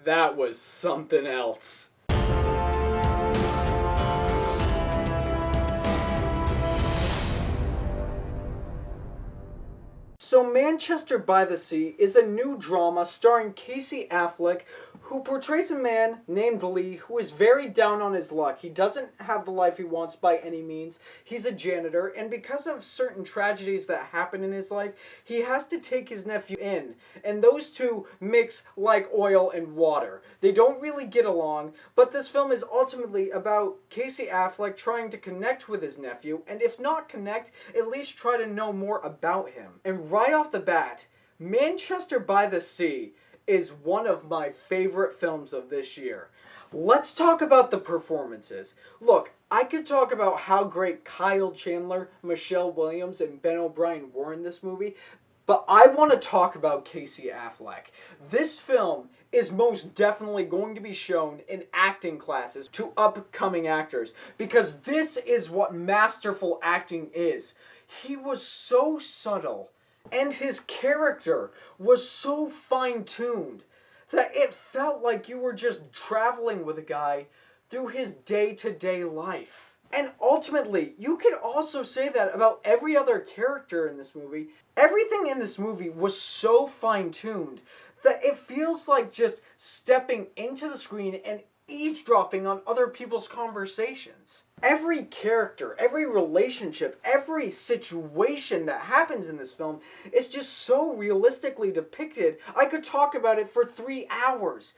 That was something else. So Manchester by the Sea is a new drama starring Casey Affleck, who portrays a man named Lee who is very down on his luck. He doesn't have the life he wants by any means. He's a janitor, and because of certain tragedies that happen in his life, he has to take his nephew in, and those two mix like oil and water. They don't really get along, but this film is ultimately about Casey Affleck trying to connect with his nephew, and if not connect, at least try to know more about him. And right off the bat, Manchester by the Sea is one of my favorite films of this year. Let's talk about the performances. Look, I could talk about how great Kyle Chandler, Michelle Williams, and Ben O'Brien were in this movie, but I want to talk about Casey Affleck. This film is most definitely going to be shown in acting classes to upcoming actors, because this is what masterful acting is. He was so subtle, and his character was so fine-tuned that it felt like you were just traveling with a guy through his day-to-day life. And ultimately, you could also say that about every other character in this movie. Everything in this movie was so fine-tuned that it feels like just stepping into the screen and eavesdropping on other people's conversations. Every character, every relationship, every situation that happens in this film is just so realistically depicted. I could talk about it for 3 hours.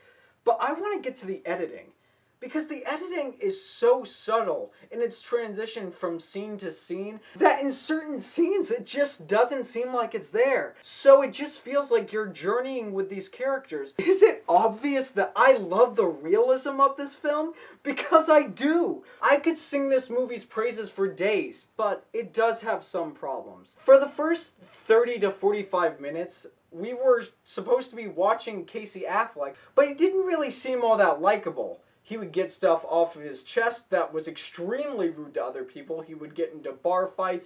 But I want to get to the editing, because the editing is so subtle in its transition from scene to scene that in certain scenes it just doesn't seem like it's there. So it just feels like you're journeying with these characters. Is it obvious that I love the realism of this film? Because I do. I could sing this movie's praises for days, but it does have some problems. For the first 30 to 45 minutes, we were supposed to be watching Casey Affleck, but he didn't really seem all that likable. He would get stuff off of his chest that was extremely rude to other people. He would get into bar fights.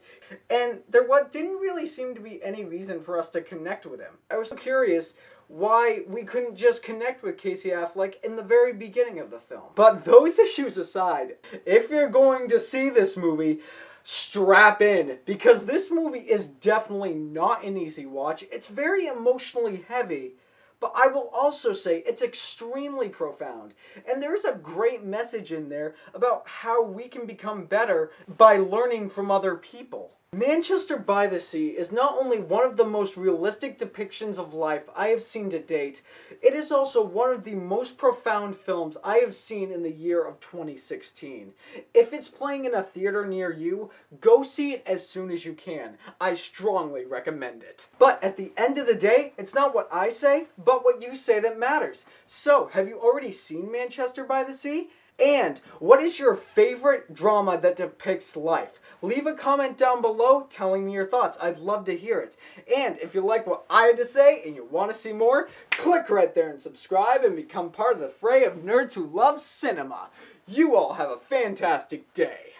And there didn't really seem to be any reason for us to connect with him. I was so curious why we couldn't just connect with Casey Affleck in the very beginning of the film. But those issues aside, if you're going to see this movie, strap in, because this movie is definitely not an easy watch. It's very emotionally heavy. But I will also say it's extremely profound. And there's a great message in there about how we can become better by learning from other people. Manchester by the Sea is not only one of the most realistic depictions of life I have seen to date, it is also one of the most profound films I have seen in the year of 2016. If it's playing in a theater near you, go see it as soon as you can. I strongly recommend it. But at the end of the day, it's not what I say, but what you say that matters. So, have you already seen Manchester by the Sea? And what is your favorite drama that depicts life? Leave a comment down below telling me your thoughts. I'd love to hear it. And if you like what I had to say and you want to see more, click right there and subscribe and become part of the fray of nerds who love cinema. You all have a fantastic day.